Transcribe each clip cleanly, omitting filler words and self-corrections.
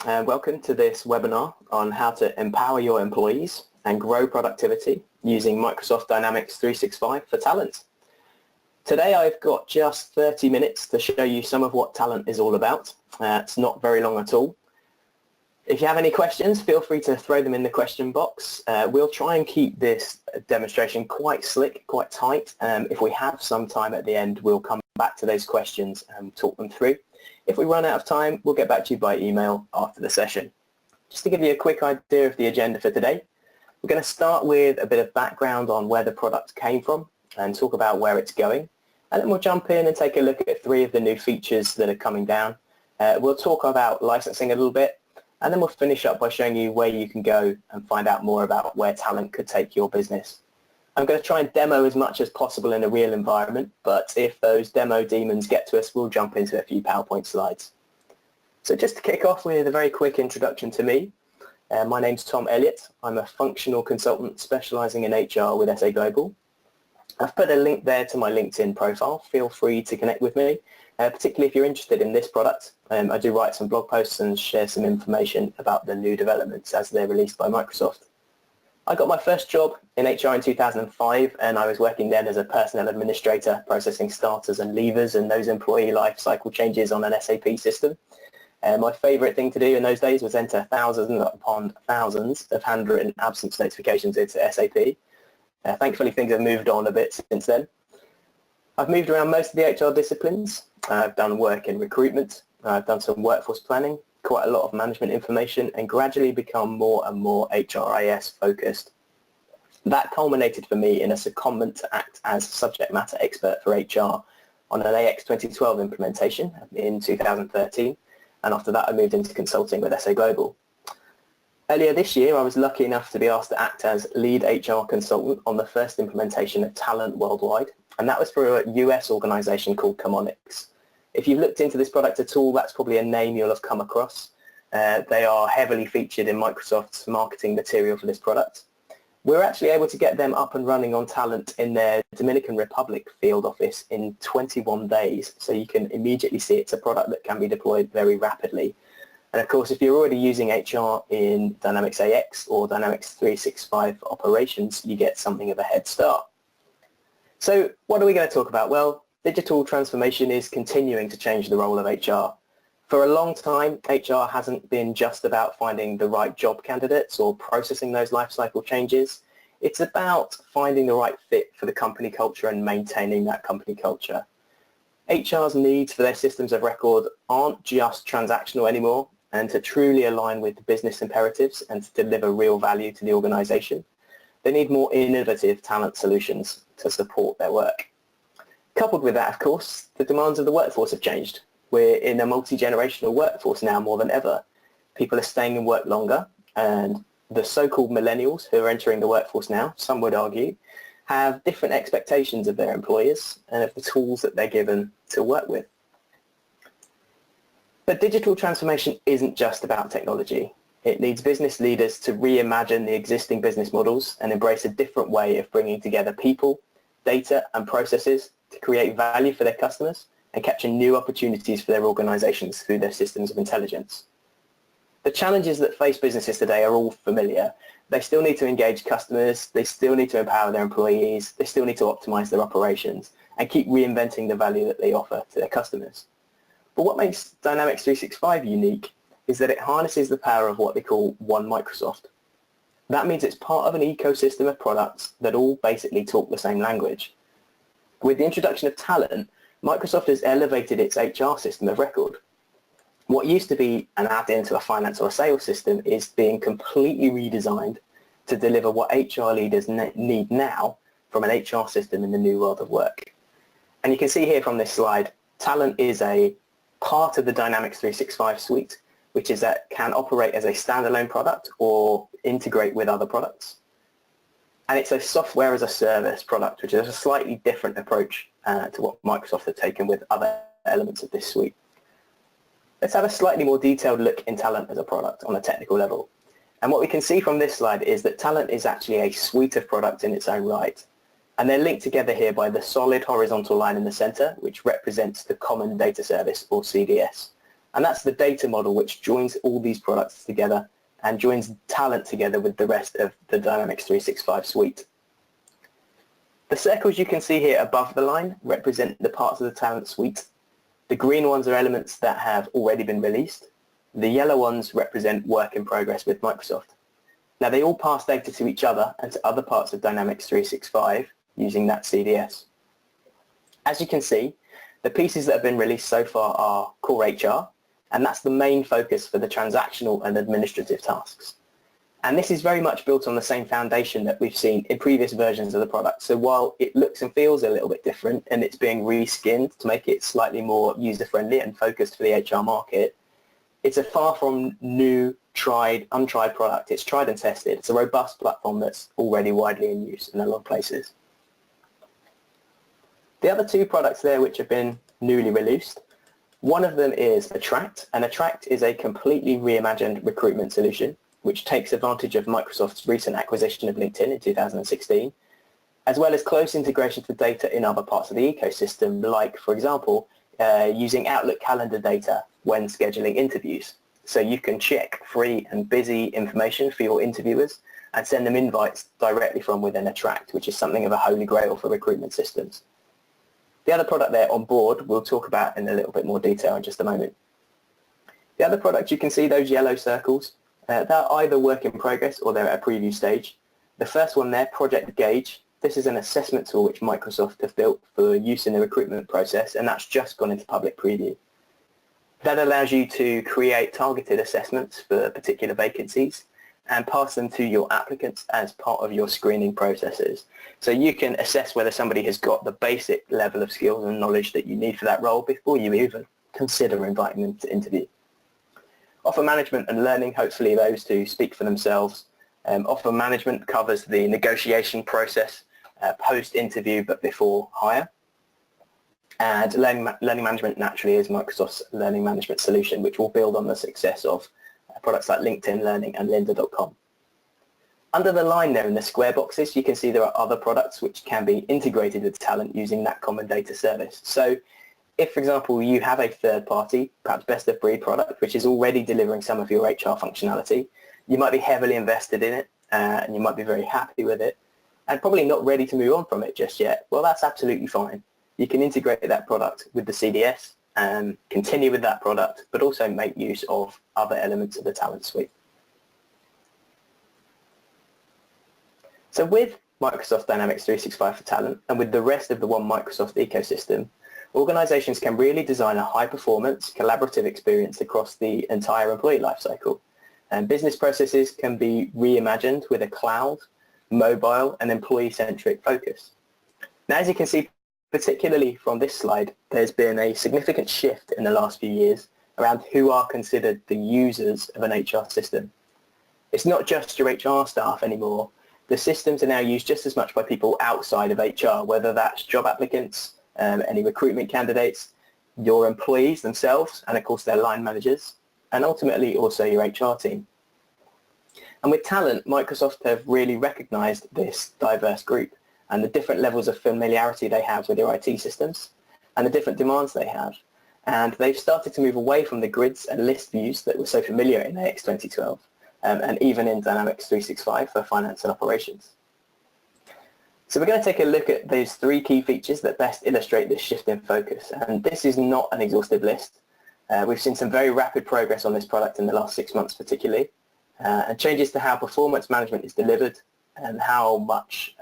Welcome to this webinar on how to empower your employees and grow productivity using Microsoft Dynamics 365 for Talent. Today I've got just 30 minutes to show you some of what Talent is all about. It's not very long at all. If you have any questions, feel free to throw them in the question box. We'll try and keep this demonstration quite slick, quite tight. If we have some time at the end, we'll come back to those questions and talk them through. If we run out of time, we'll get back to you by email after the session. Just to give you a quick idea of the agenda for today, we're going to start with a bit of background on where the product came from and talk about where it's going. And then we'll jump in and take a look at 3 of the new features that are coming down. We'll talk about licensing a little bit, and then we'll finish up by showing you where you can go and find out more about where Talent could take your business. I'm going to try and demo as much as possible in a real environment, but if those demo demons get to us, we'll jump into a few PowerPoint slides. So just to kick off with a very quick introduction to me, my name's Tom Elliott. I'm a functional consultant specializing in HR with SA Global. I've put a link there to my LinkedIn profile. Feel free to connect with me, particularly if you're interested in this product. I do write some blog posts and share some information about the new developments as they're released by Microsoft. I got my first job in HR in 2005, and I was working then as a personnel administrator, processing starters and leavers and those employee life cycle changes on an SAP system. My favourite thing to do in those days was enter thousands upon thousands of handwritten absence notifications into SAP. Thankfully, things have moved on a bit since then. I've moved around most of the HR disciplines. I've done work in recruitment. I've done some workforce planning, quite a lot of management information, and gradually become more and more HRIS focused. That culminated for me in a secondment to act as subject matter expert for HR on an AX 2012 implementation in 2013, and after that I moved into consulting with SA Global. Earlier this year I was lucky enough to be asked to act as lead HR consultant on the first implementation of Talent worldwide, and that was for a US organisation called Comonix. If you've looked into this product at all, that's probably a name you'll have come across. They are heavily featured in Microsoft's marketing material for this product. We're actually able to get them up and running on Talent in their Dominican Republic field office in 21 days, so you can immediately see it's a product that can be deployed very rapidly. And of course, if you're already using HR in Dynamics AX or Dynamics 365 operations, you get something of a head start. So what are we going to talk about? Well, digital transformation is continuing to change the role of HR. For a long time, HR hasn't been just about finding the right job candidates or processing those lifecycle changes. It's about finding the right fit for the company culture and maintaining that company culture. HR's needs for their systems of record aren't just transactional anymore, and to truly align with business imperatives and to deliver real value to the organization, they need more innovative talent solutions to support their work. Coupled with that, of course, the demands of the workforce have changed. We're in a multi-generational workforce now more than ever. People are staying in work longer, and the so-called millennials who are entering the workforce now, some would argue, have different expectations of their employers and of the tools that they're given to work with. But digital transformation isn't just about technology. It needs business leaders to reimagine the existing business models and embrace a different way of bringing together people, data and processes to create value for their customers and capture new opportunities for their organizations through their systems of intelligence. The challenges that face businesses today are all familiar. They still need to engage customers, they still need to empower their employees, they still need to optimize their operations and keep reinventing the value that they offer to their customers. But what makes Dynamics 365 unique is that it harnesses the power of what they call One Microsoft. That means it's part of an ecosystem of products that all basically talk the same language. With the introduction of Talent, Microsoft has elevated its HR system of record. What used to be an add-in to a finance or a sales system is being completely redesigned to deliver what HR leaders need now from an HR system in the new world of work. And you can see here from this slide, Talent is a part of the Dynamics 365 suite, which is that can operate as a standalone product or integrate with other products. And it's a software as a service product, which is a slightly different approach to what Microsoft have taken with other elements of this suite. Let's have a slightly more detailed look in Talent as a product on a technical level. And what we can see from this slide is that Talent is actually a suite of products in its own right. And they're linked together here by the solid horizontal line in the center, which represents the Common Data Service, or CDS. And that's the data model which joins all these products together and joins talent together with the rest of the Dynamics 365 suite. The circles you can see here above the line represent the parts of the talent suite. The green ones are elements that have already been released. The yellow ones represent work in progress with Microsoft. Now they all pass data to each other and to other parts of Dynamics 365 using that CDS. As you can see, the pieces that have been released so far are core HR, and that's the main focus for the transactional and administrative tasks. And this is very much built on the same foundation that we've seen in previous versions of the product. So while it looks and feels a little bit different and it's being reskinned to make it slightly more user-friendly and focused for the HR market, it's a far from new, untried product. It's tried and tested. It's a robust platform that's already widely in use in a lot of places. The other two products there which have been newly released, one of them is Attract, and Attract is a completely reimagined recruitment solution which takes advantage of Microsoft's recent acquisition of LinkedIn in 2016, as well as close integration to data in other parts of the ecosystem, like, for example, using Outlook calendar data when scheduling interviews. So you can check free and busy information for your interviewers and send them invites directly from within Attract, which is something of a holy grail for recruitment systems. The other product there, Onboard, we'll talk about in a little bit more detail in just a moment. The other product, you can see those yellow circles. They're either work in progress or they're at a preview stage. The first one there, Project Gauge, this is an assessment tool which Microsoft have built for use in the recruitment process, and that's just gone into public preview. That allows you to create targeted assessments for particular vacancies and pass them to your applicants as part of your screening processes. So you can assess whether somebody has got the basic level of skills and knowledge that you need for that role before you even consider inviting them to interview. Offer management and learning, hopefully those two speak for themselves. Offer management covers the negotiation process post-interview but before hire. And learning management naturally is Microsoft's learning management solution, which will build on the success of products like LinkedIn Learning and lynda.com. Under the line there in the square boxes, you can see there are other products which can be integrated with Talent using that common data service. So if, for example, you have a third-party, perhaps best-of-breed product, which is already delivering some of your HR functionality, you might be heavily invested in it, and you might be very happy with it, and probably not ready to move on from it just yet. Well, that's absolutely fine. You can integrate that product with the CDS and continue with that product, but also make use of other elements of the Talent suite. So with Microsoft Dynamics 365 for Talent, and with the rest of the One Microsoft ecosystem, organizations can really design a high-performance, collaborative experience across the entire employee lifecycle. And business processes can be reimagined with a cloud, mobile, and employee-centric focus. Now, as you can see, particularly from this slide, there's been a significant shift in the last few years around who are considered the users of an HR system. It's not just your HR staff anymore. The systems are now used just as much by people outside of HR, whether that's job applicants, any recruitment candidates, your employees themselves, and of course their line managers, and ultimately also your HR team. And with Talent, Microsoft have really recognized this diverse group and the different levels of familiarity they have with their IT systems and the different demands they have. And they've started to move away from the grids and list views that were so familiar in AX 2012 and even in Dynamics 365 for finance and operations. So we're going to take a look at those three key features that best illustrate this shift in focus. And this is not an exhaustive list. We've seen some very rapid progress on this product in the last 6 months particularly, and changes to how performance management is delivered and how much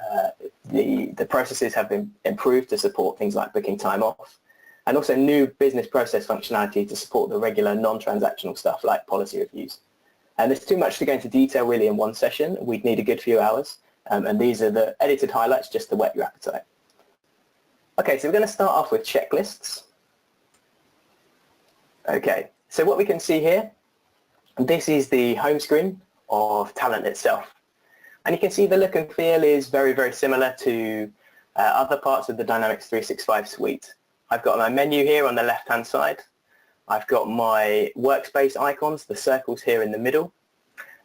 the processes have been improved to support things like booking time off, and also new business process functionality to support the regular non-transactional stuff like policy reviews. And there's too much to go into detail really in one session. We'd need a good few hours. And these are the edited highlights just to whet your appetite. Okay, so we're going to start off with checklists. Okay, so what we can see here, this is the home screen of Talent itself. And you can see the look and feel is very, very similar to other parts of the Dynamics 365 suite. I've got my menu here on the left-hand side. I've got my workspace icons, the circles here in the middle.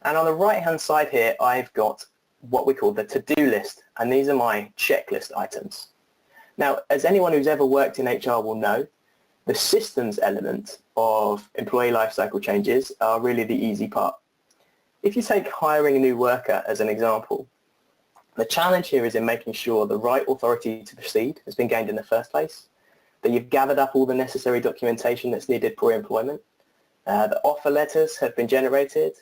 And on the right-hand side here, I've got what we call the to-do list, and these are my checklist items. Now, as anyone who's ever worked in HR will know, The systems element of employee lifecycle changes are really the easy part. If you take hiring a new worker as an example, the challenge here is in making sure the right authority to proceed has been gained in the first place, that you've gathered up all the necessary documentation that's needed pre-employment, the offer letters have been generated,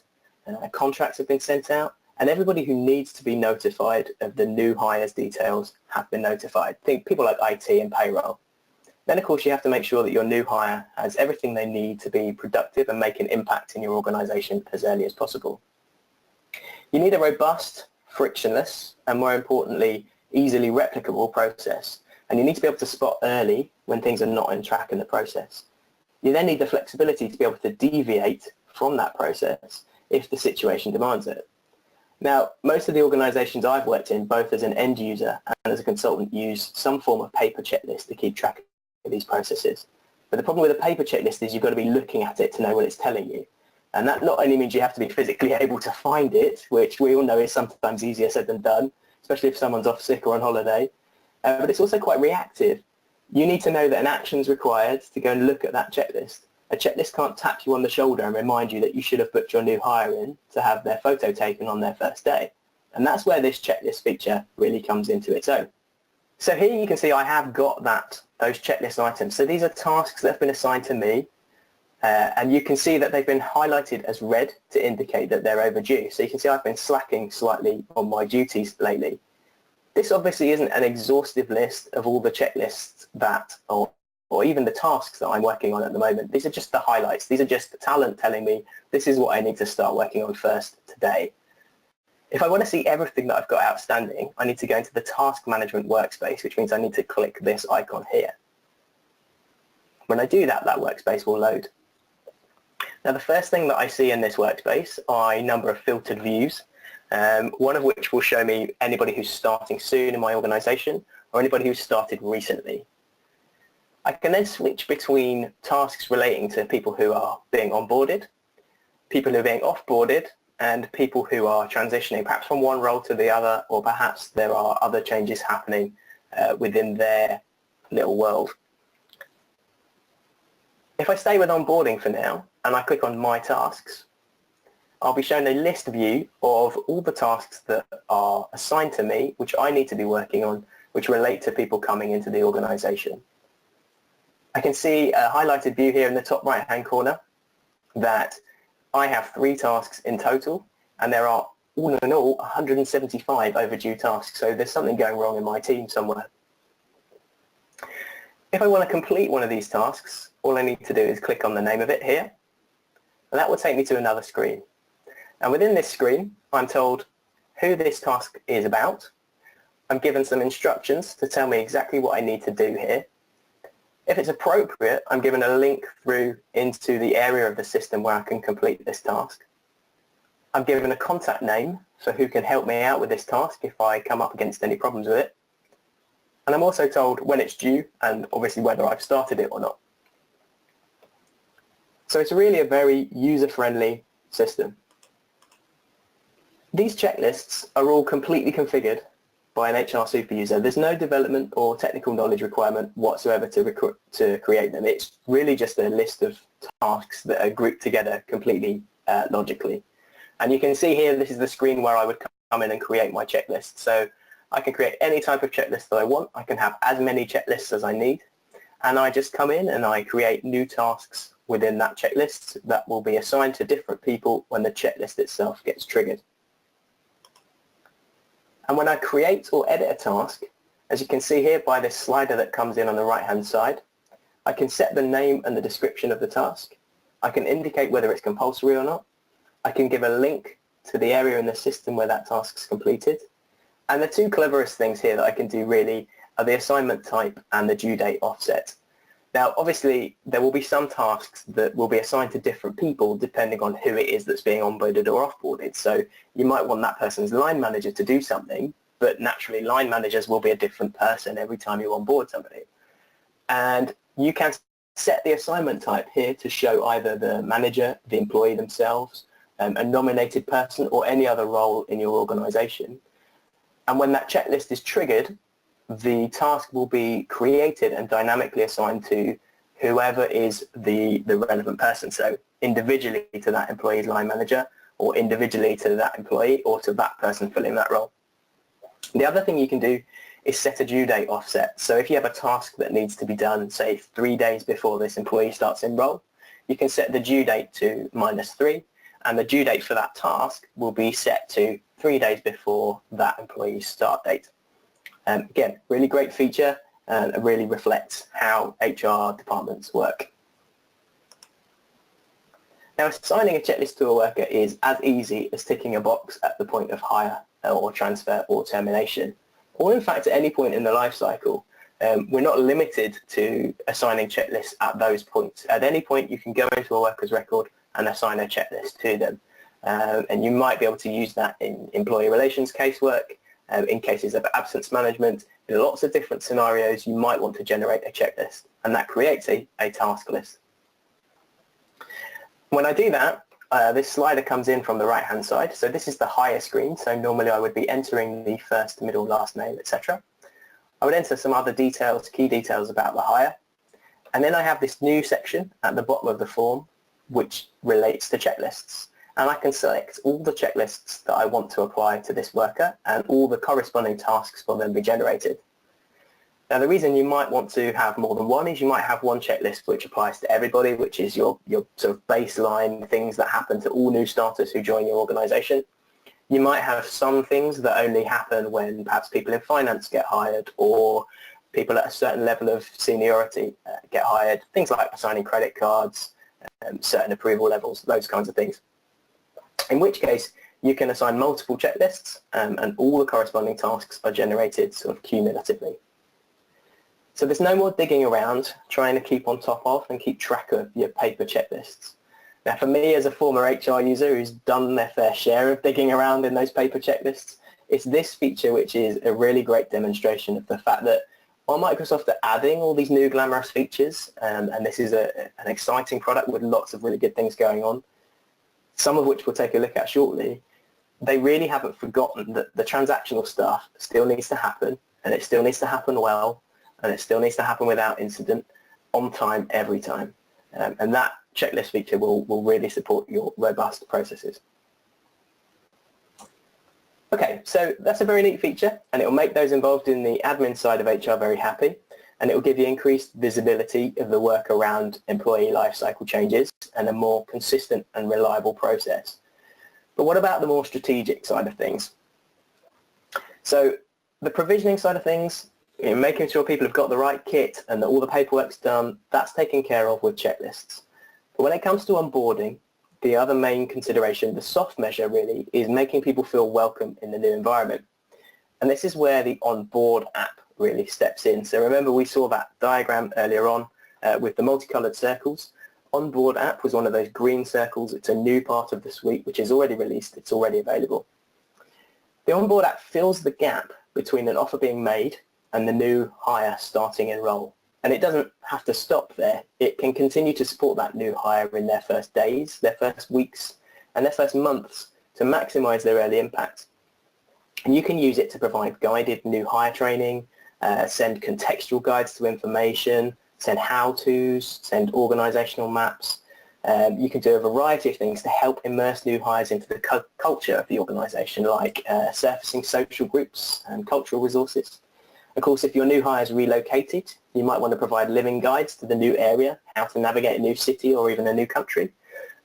contracts have been sent out, and everybody who needs to be notified of the new hire's details have been notified. Think people like IT and payroll. Then, of course, you have to make sure that your new hire has everything they need to be productive and make an impact in your organization as early as possible. You need a robust, frictionless, and more importantly, easily replicable process. And you need to be able to spot early when things are not on track in the process. You then need the flexibility to be able to deviate from that process if the situation demands it. Now, most of the organizations I've worked in, both as an end user and as a consultant, use some form of paper checklist to keep track of these processes. But the problem with a paper checklist is you've got to be looking at it to know what it's telling you. And that not only means you have to be physically able to find it, which we all know is sometimes easier said than done, especially if someone's off sick or on holiday, but it's also quite reactive. You need to know that an action is required to go and look at that checklist. A checklist can't tap you on the shoulder and remind you that you should have booked your new hire in to have their photo taken on their first day. And that's where this checklist feature really comes into its own. So here you can see I have got those checklist items. So these are tasks that have been assigned to me. And you can see that they've been highlighted as red to indicate that they're overdue. So you can see I've been slacking slightly on my duties lately. This obviously isn't an exhaustive list of all the checklists that, or even the tasks that I'm working on at the moment. These are just the highlights. These are just the talent telling me this is what I need to start working on first today. If I want to see everything that I've got outstanding, I need to go into the task management workspace, which means I need to click this icon here. When I do that, that workspace will load. Now, the first thing that I see in this workspace are a number of filtered views, one of which will show me anybody who's starting soon in my organization or anybody who's started recently. I can then switch between tasks relating to people who are being onboarded, people who are being offboarded, and people who are transitioning, perhaps from one role to the other, or perhaps there are other changes happening within their little world. If I stay with onboarding for now, and I click on My Tasks, I'll be shown a list view of all the tasks that are assigned to me, which I need to be working on, which relate to people coming into the organization. I can see a highlighted view here in the top right-hand corner that I have 3 tasks in total, and there are all in all 175 overdue tasks, so there's something going wrong in my team somewhere. If I want to complete one of these tasks, all I need to do is click on the name of it here, and that will take me to another screen. And within this screen, I'm told who this task is about. I'm given some instructions to tell me exactly what I need to do here. If it's appropriate, I'm given a link through into the area of the system where I can complete this task. I'm given a contact name for who can help me out with this task if I come up against any problems with it. And I'm also told when it's due and obviously whether I've started it or not. So it's really a very user-friendly system. These checklists are all completely configured by an HR super user. There's no development or technical knowledge requirement whatsoever to create them. It's really just a list of tasks that are grouped together completely logically. And you can see here, this is the screen where I would come in and create my checklist. So I can create any type of checklist that I want. I can have as many checklists as I need. And I just come in and I create new tasks within that checklist that will be assigned to different people when the checklist itself gets triggered. And when I create or edit a task, as you can see here by this slider that comes in on the right-hand side, I can set the name and the description of the task. I can indicate whether it's compulsory or not. I can give a link to the area in the system where that task is completed. And the 2 cleverest things here that I can do really are the assignment type and the due date offset. Now, obviously, there will be some tasks that will be assigned to different people depending on who it is that's being onboarded or offboarded. So you might want that person's line manager to do something, but naturally line managers will be a different person every time you onboard somebody. And you can set the assignment type here to show either the manager, the employee themselves, a nominated person, or any other role in your organization. And when that checklist is triggered, the task will be created and dynamically assigned to whoever is the relevant person. So individually to that employee's line manager, or individually to that employee, or to that person filling that role. The other thing you can do is set a due date offset. So if you have a task that needs to be done, say 3 days before this employee starts in role, you can set the due date to -3, and the due date for that task will be set to 3 days before that employee's start date. Again, really great feature, and it really reflects how HR departments work. Now, assigning a checklist to a worker is as easy as ticking a box at the point of hire or transfer or termination, or in fact at any point in the life cycle. We're not limited to assigning checklists at those points. At any point you can go into a worker's record and assign a checklist to them. And you might be able to use that in employee relations casework, in cases of absence management. In lots of different scenarios you might want to generate a checklist, and that creates a task list. When I do that, this slider comes in from the right hand side. So this is the hire screen. So normally I would be entering the first, middle, last name, etc. I would enter some other details, key details about the hire. And then I have this new section at the bottom of the form which relates to checklists. And I can select all the checklists that I want to apply to this worker, and all the corresponding tasks will then be generated. Now, the reason you might want to have more than one is you might have one checklist which applies to everybody, which is your sort of baseline things that happen to all new starters who join your organization. You might have some things that only happen when perhaps people in finance get hired, or people at a certain level of seniority get hired, things like assigning credit cards, certain approval levels, those kinds of things. In which case, you can assign multiple checklists, and all the corresponding tasks are generated sort of cumulatively. So there's no more digging around trying to keep on top of and keep track of your paper checklists. Now, for me as a former HR user who's done their fair share of digging around in those paper checklists, it's this feature which is a really great demonstration of the fact that while Microsoft are adding all these new glamorous features, and this is an exciting product with lots of really good things going on, some of which we'll take a look at shortly, they really haven't forgotten that the transactional stuff still needs to happen, and it still needs to happen well, and it still needs to happen without incident, on time, every time. And that checklist feature will really support your robust processes. Okay, so that's a very neat feature, and it will make those involved in the admin side of HR very happy, and it will give you increased visibility of the work around employee lifecycle changes and a more consistent and reliable process. But what about the more strategic side of things? So the provisioning side of things, making sure people have got the right kit and that all the paperwork's done, that's taken care of with checklists. But when it comes to onboarding, the other main consideration, the soft measure really, is making people feel welcome in the new environment. And this is where the onboard app really steps in. So remember, we saw that diagram earlier on with the multicolored circles. Onboard app was one of those green circles. It's a new part of the suite which is already released. It's already available. The onboard app fills the gap between an offer being made and the new hire starting in role. And it doesn't have to stop there. It can continue to support that new hire in their first days, their first weeks, and their first months to maximize their early impact. And you can use it to provide guided new hire training, send contextual guides to information, send how-tos, send organizational maps. You can do a variety of things to help immerse new hires into the culture of the organization, like surfacing social groups and cultural resources. Of course, if your new hire is relocated, you might want to provide living guides to the new area, how to navigate a new city or even a new country.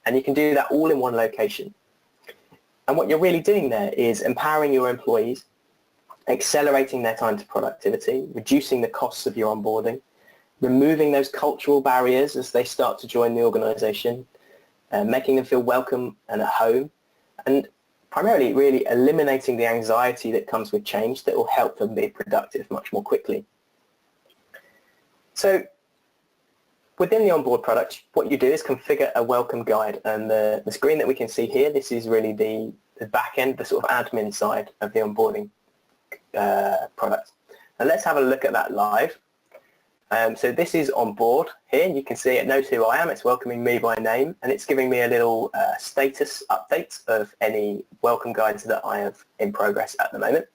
And you can do that all in one location. And what you're really doing there is empowering your employees, accelerating their time to productivity, reducing the costs of your onboarding, removing those cultural barriers as they start to join the organization, making them feel welcome and at home, and primarily really eliminating the anxiety that comes with change that will help them be productive much more quickly. So within the onboard product, what you do is configure a welcome guide, and the screen that we can see here, this is really the back end, the sort of admin side of the onboarding product. And let's have a look at that live. So this is onboard here. You can see it knows who I am. It's welcoming me by name, and it's giving me a little status update of any welcome guides that I have in progress at the moment.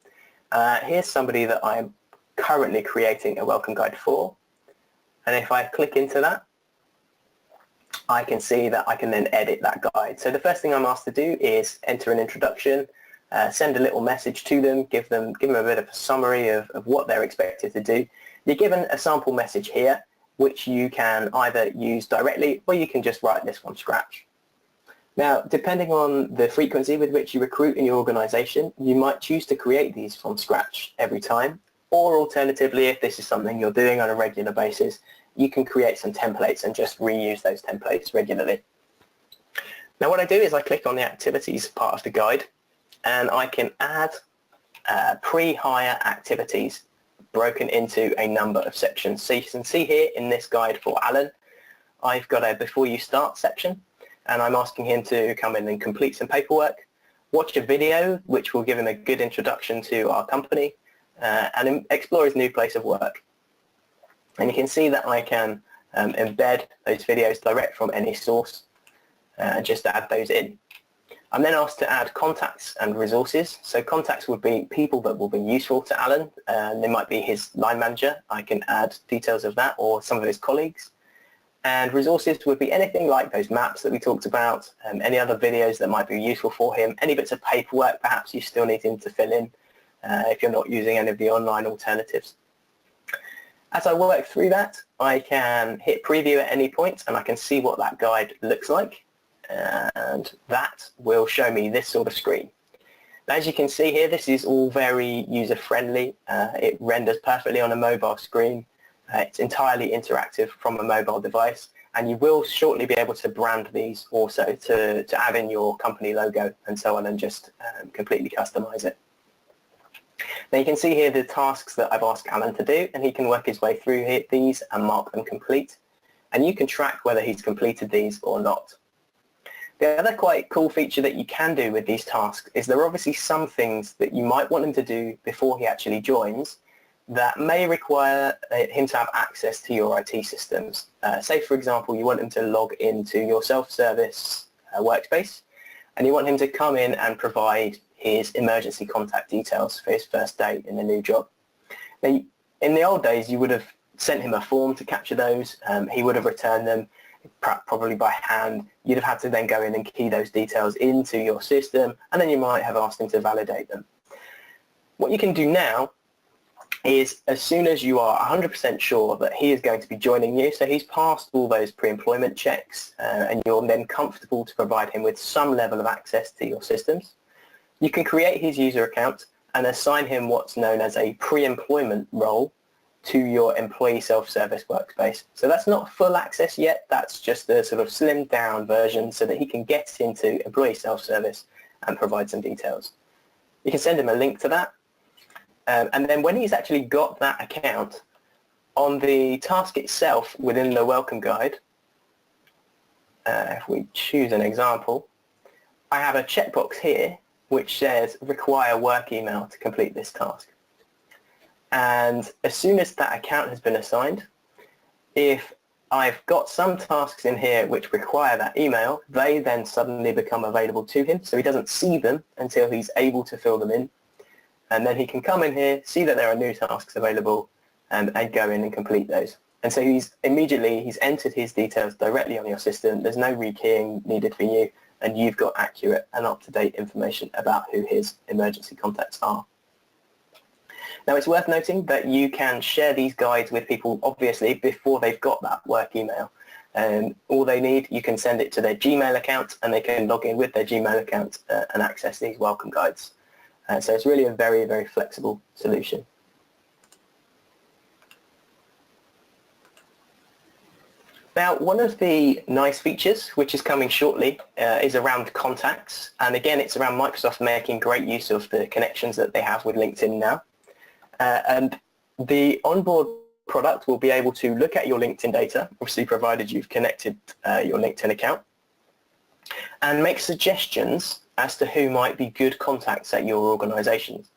Here's somebody that I'm currently creating a welcome guide for. And if I click into that, I can see that I can then edit that guide. So the first thing I'm asked to do is enter an introduction, send a little message to them, give them a bit of a summary of what they're expected to do. You're given a sample message here, which you can either use directly or you can just write this from scratch. Now, depending on the frequency with which you recruit in your organization, you might choose to create these from scratch every time, or alternatively, if this is something you're doing on a regular basis, you can create some templates and just reuse those templates regularly. Now, what I do is I click on the activities part of the guide, and I can add pre-hire activities broken into a number of sections. So you can see here in this guide for Alan, I've got a before you start section, and I'm asking him to come in and complete some paperwork, watch a video which will give him a good introduction to our company, and explore his new place of work. And you can see that I can embed those videos direct from any source and just add those in. I'm then asked to add contacts and resources. So contacts would be people that will be useful to Alan. They might be his line manager. I can add details of that, or some of his colleagues. And resources would be anything like those maps that we talked about, any other videos that might be useful for him, any bits of paperwork perhaps you still need him to fill in if you're not using any of the online alternatives. As I work through that, I can hit preview at any point and I can see what that guide looks like, and that will show me this sort of screen. Now, as you can see here, this is all very user-friendly. It renders perfectly on a mobile screen. It's entirely interactive from a mobile device, and you will shortly be able to brand these also to add in your company logo and so on, and just completely customize it. Now you can see here the tasks that I've asked Alan to do, and he can work his way through these and mark them complete, and you can track whether he's completed these or not. The other quite cool feature that you can do with these tasks is there are obviously some things that you might want him to do before he actually joins that may require him to have access to your IT systems. Say, for example, you want him to log into your self-service workspace, and you want him to come in and provide his emergency contact details for his first day in the new job. Now, in the old days, you would have sent him a form to capture those. He would have returned them probably by hand. You'd have had to then go in and key those details into your system, and then you might have asked him to validate them. What you can do now is, as soon as you are 100% sure that he is going to be joining you, so he's passed all those pre-employment checks, and you're then comfortable to provide him with some level of access to your systems, you can create his user account and assign him what's known as a pre-employment role to your employee self-service workspace. So that's not full access yet, that's just a sort of slimmed down version so that he can get into employee self-service and provide some details. You can send him a link to that, and then when he's actually got that account, on the task itself within the welcome guide, if we choose an example, I have a checkbox here which says require work email to complete this task. And as soon as that account has been assigned, if I've got some tasks in here which require that email, they then suddenly become available to him, so he doesn't see them until he's able to fill them in. And then he can come in here, see that there are new tasks available, and go in and complete those. And so he's entered his details directly on your system. There's no rekeying needed for you, and you've got accurate and up-to-date information about who his emergency contacts are. Now, it's worth noting that you can share these guides with people, obviously, before they've got that work email. And all they need, you can send it to their Gmail account, and they can log in with their Gmail account and access these welcome guides. So it's really a very, very flexible solution. Now, one of the nice features, which is coming shortly, is around contacts. And again, it's around Microsoft making great use of the connections that they have with LinkedIn now. And the onboard product will be able to look at your LinkedIn data, obviously provided you've connected your LinkedIn account, and make suggestions as to who might be good contacts at your organizations.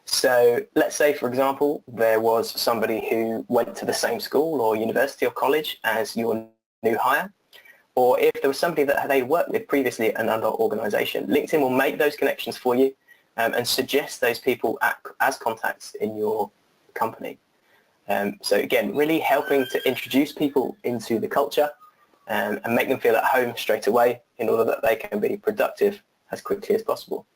So let's say, for example, there was somebody who went to the same school or university or college as your new hire, or if there was somebody that they worked with previously at another organization. LinkedIn will make those connections for you and suggest those people as contacts in your company. So again, really helping to introduce people into the culture and make them feel at home straight away in order that they can be productive as quickly as possible.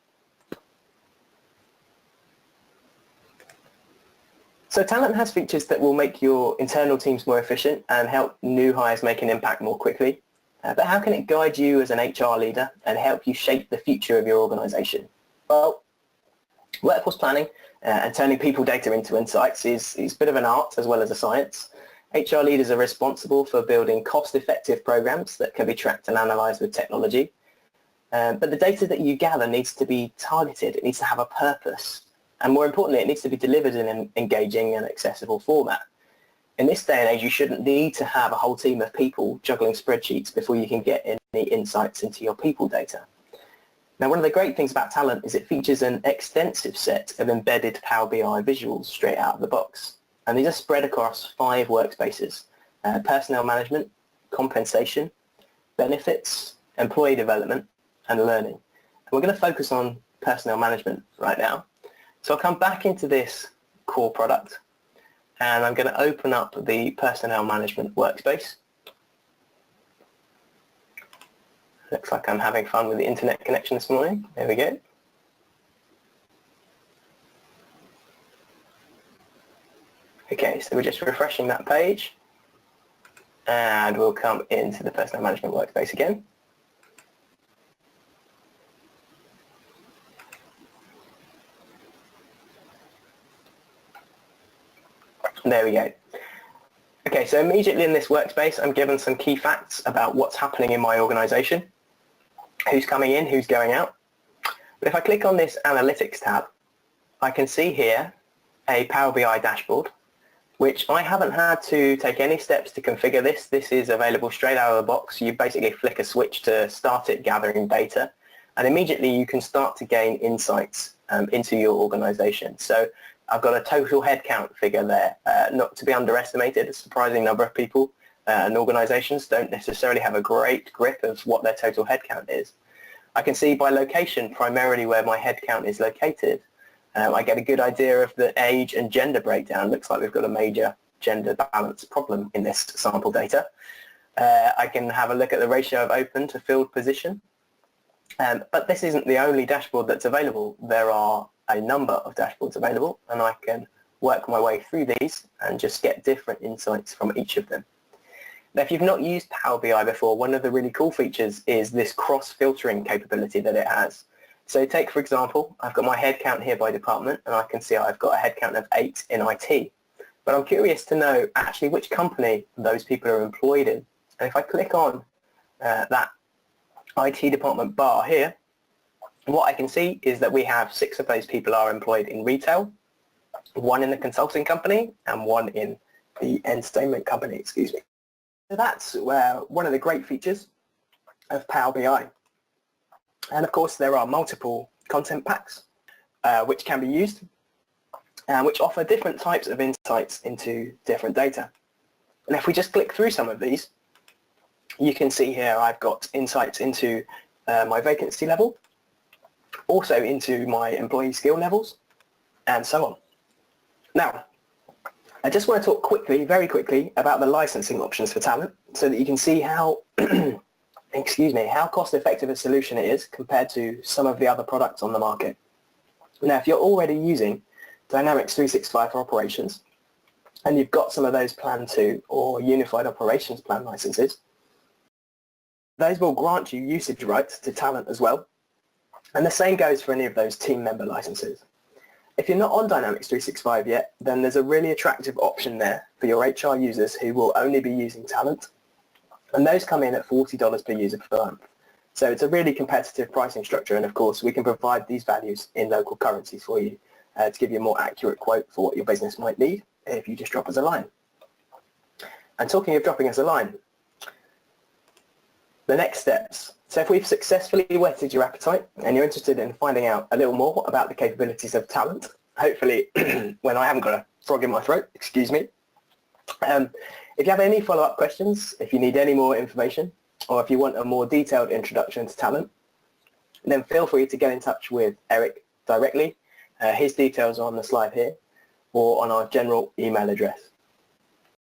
So Talent has features that will make your internal teams more efficient and help new hires make an impact more quickly. But how can it guide you as an HR leader and help you shape the future of your organization? Well, workforce planning and turning people data into insights is a bit of an art as well as a science. HR leaders are responsible for building cost-effective programs that can be tracked and analyzed with technology. But the data that you gather needs to be targeted. It needs to have a purpose. And more importantly, it needs to be delivered in an engaging and accessible format. In this day and age, you shouldn't need to have a whole team of people juggling spreadsheets before you can get any insights into your people data. Now, one of the great things about Talent is it features an extensive set of embedded Power BI visuals straight out of the box. And these are spread across 5 workspaces: personnel management, compensation, benefits, employee development, and learning. And we're going to focus on personnel management right now. So I'll come back into this core product, and I'm going to open up the personnel management workspace. Looks like I'm having fun with the internet connection this morning. There we go. Okay, so we're just refreshing that page, and we'll come into the personnel management workspace again. There we go. Okay, so immediately in this workspace, I'm given some key facts about what's happening in my organization, who's coming in, who's going out. But if I click on this Analytics tab, I can see here a Power BI dashboard, which I haven't had to take any steps to configure this. This is available straight out of the box. You basically flick a switch to start it gathering data, and immediately you can start to gain insights into your organization. So I've got a total headcount figure there, not to be underestimated. A surprising number of people and organizations don't necessarily have a great grip of what their total headcount is. I can see by location primarily where my headcount is located. I get a good idea of the age and gender breakdown. Looks like we've got a major gender balance problem in this sample data. I can have a look at the ratio of open to filled position. But this isn't the only dashboard that's available. There are a number of dashboards available, and I can work my way through these and just get different insights from each of them. Now, if you've not used Power BI before, one of the really cool features is this cross-filtering capability that it has. So take, for example, I've got my headcount here by department, and I can see I've got a headcount of 8 in IT. But I'm curious to know actually which company those people are employed in. And if I click on that IT department bar here, what I can see is that we have 6 of those people are employed in retail, 1 in the consulting company, and 1 in the entertainment company, excuse me. So that's one of the great features of Power BI. And of course there are multiple content packs which can be used and which offer different types of insights into different data. And if we just click through some of these, you can see here I've got insights into my vacancy level, also into my employee skill levels, and so on. Now, I just want to talk quickly, very quickly, about the licensing options for Talent so that you can see how how cost-effective a solution it is compared to some of the other products on the market. Now, if you're already using Dynamics 365 for Operations, and you've got some of those Plan 2 or Unified Operations Plan licenses, those will grant you usage rights to Talent as well. And the same goes for any of those team member licenses. If you're not on Dynamics 365 yet, then there's a really attractive option there for your HR users who will only be using Talent. And those come in at $40 per user per month. So it's a really competitive pricing structure, and of course we can provide these values in local currencies for you to give you a more accurate quote for what your business might need if you just drop us a line. And talking of dropping us a line, the next steps. So if we've successfully whetted your appetite and you're interested in finding out a little more about the capabilities of Talent, hopefully when I haven't got a frog in my throat, excuse me, if you have any follow-up questions, if you need any more information, or if you want a more detailed introduction to Talent, then feel free to get in touch with Eric directly. His details are on the slide here, or on our general email address.